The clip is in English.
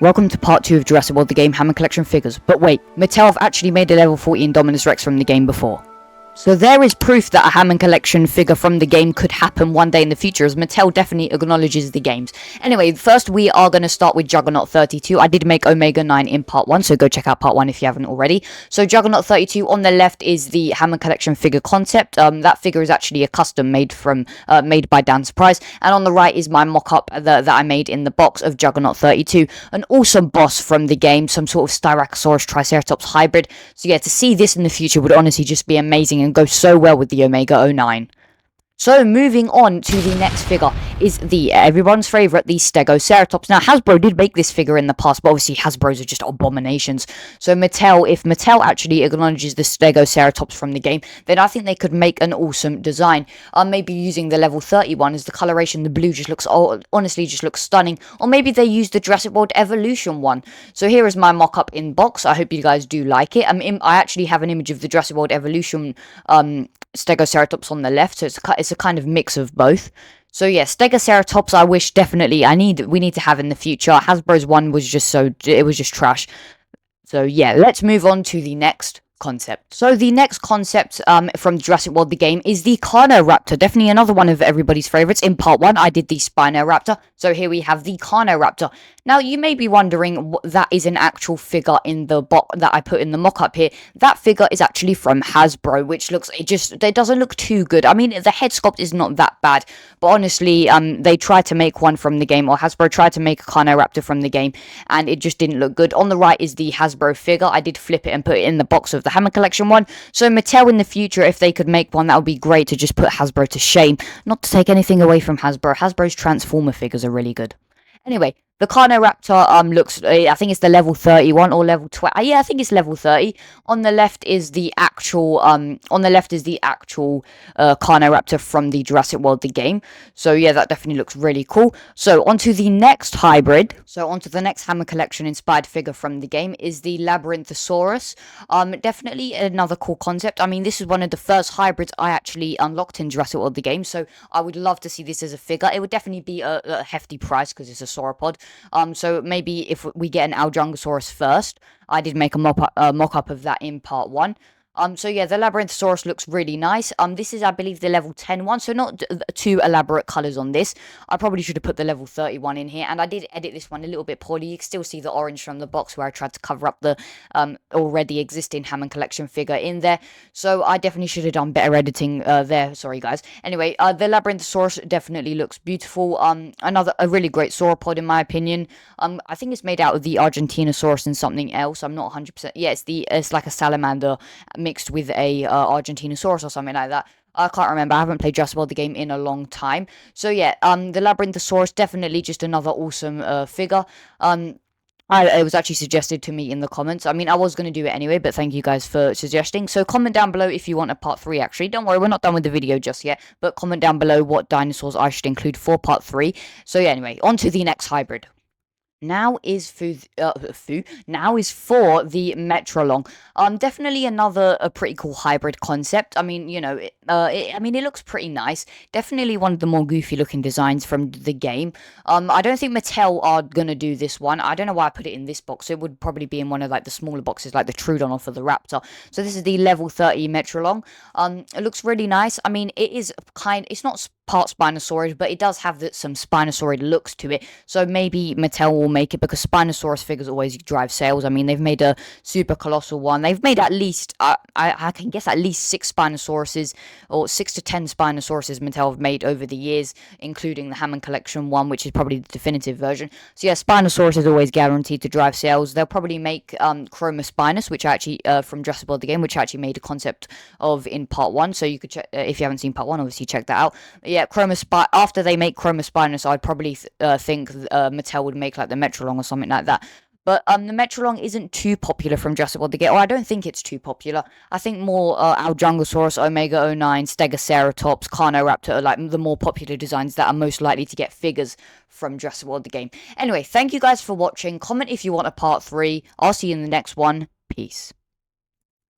Welcome to part 2 of Jurassic World the game Hammond collection figures. But wait, Mattel have actually made a level 40 Indominus Rex from the game before. So there is proof that a Hammond collection figure from the game could happen one day in the future, as Mattel definitely acknowledges the games. Anyway, first we are going to start with Juggernaut 32. I did make Omega 9 in part 1, so go check out part 1 if you haven't already. So Juggernaut 32, on the left is the Hammond collection figure concept. That figure is actually a custom made by Dan Surprise. And on the right is my mock-up that I made in the box of Juggernaut 32. An awesome boss from the game, some sort of Stegosaurus Triceratops hybrid. So yeah, to see this in the future would honestly just be amazing and go so well with the Omega 09. So moving on to the next figure is everyone's favourite, the Stegoseratops. Now Hasbro did make this figure in the past, but obviously Hasbro's are just abominations. So if Mattel actually acknowledges the Stegoseratops from the game, then I think they could make an awesome design. Maybe using the level 31 as the coloration, the blue just looks, honestly just looks stunning. Or maybe they use the Jurassic World Evolution one. So here is my mock-up in box. I hope you guys do like it. I actually have an image of the Jurassic World Evolution Stegoseratops on the left, so it's a kind of mix of both. So yeah, Stegoseratops we need to have in the future. Hasbro's one was just trash. So yeah, let's move on to the next concept. So the next concept from Jurassic World the game is the Carnoraptor, definitely another one of everybody's favorites. In part 1 I did the Spinoraptor, so here we have the Carnoraptor. Now you may be wondering, that is an actual figure in the box that I put in the mock-up here. That figure is actually from Hasbro, which it doesn't look too good. I mean, the head sculpt is not that bad, but honestly they tried to make one from the game, or Hasbro tried to make a Carnoraptor from the game, and it just didn't look good. On the right is the Hasbro figure. I did flip it and put it in the box of the Hammond collection one. So Mattel in the future, if they could make one, that would be great to just put Hasbro to shame. Not to take anything away from Hasbro. Hasbro's Transformer figures are really good. Anyway, the Carnoraptor looks, I think it's the level 31 or level 20. Yeah, I think it's level 30. On the left is the actual Carnoraptor from the Jurassic World the game. So yeah, that definitely looks really cool. So onto the next hybrid. So onto the next Hammond collection inspired figure from the game is the Labyrinthaurus. Definitely another cool concept. I mean, this is one of the first hybrids I actually unlocked in Jurassic World the game. So I would love to see this as a figure. It would definitely be a hefty price because it's a sauropod. So maybe if we get an Juggernaut first. I did make a mock-up of that in part 1. So yeah, the Labyrinthaurus looks really nice. This is, I believe, the level 10 one, so not too elaborate colours on this. I probably should have put the level 31 in here, and I did edit this one a little bit poorly. You can still see the orange from the box where I tried to cover up the already existing Hammond collection figure in there. So I definitely should have done better editing there. Sorry, guys. Anyway, the Labyrinthaurus definitely looks beautiful. A really great sauropod in my opinion. I think it's made out of the Argentinosaurus and something else. I'm not 100%. Yeah, it's like a salamander mixed with a Argentinosaurus or something like that. I can't remember. I haven't played Jurassic World the game in a long time. So yeah, the Labyrinthaurus, definitely just another awesome figure. It was actually suggested to me in the comments. I mean, I was going to do it anyway, but thank you guys for suggesting. So comment down below if you want a part 3, actually. Don't worry, we're not done with the video just yet, but comment down below what dinosaurs I should include for part 3. So yeah, anyway, on to the next hybrid. Now is for the Metrolong. Definitely another pretty cool hybrid concept. I mean, you know, it looks pretty nice. Definitely one of the more goofy looking designs from the game. I don't think Mattel are gonna do this one. I don't know why I put it in this box. It would probably be in one of like the smaller boxes, like the Trudon or for the Raptor. So this is the level 30 Metrolong. It looks really nice. I mean, it's not part Spinosaurus, but it does have some Spinosaurid looks to it. So maybe Mattel will make it, because Spinosaurus figures always drive sales. I mean, they've made a super colossal one. They've made at least, I can guess at least 6 Spinosauruses, or 6 to 10 Spinosauruses Mattel have made over the years, including the Hammond collection one, which is probably the definitive version. So yeah, Spinosaurus is always guaranteed to drive sales. They'll probably make Chromospinus, which I actually, from Jurassic World the game, which I actually made a concept of in part 1. So you could check, if you haven't seen part 1, obviously check that out. Yeah, after they make Chromospinus, I'd probably think Mattel would make like the Metrolong or something like that. But the Metrolong isn't too popular from Jurassic World the game, or I don't think it's too popular. I think more Juggernaut, Omega 09, Stegoseratops, Carnoraptor are like the more popular designs that are most likely to get figures from Jurassic World the game. Anyway, thank you guys for watching. Comment if you want a part 3. I'll see you in the next one. Peace.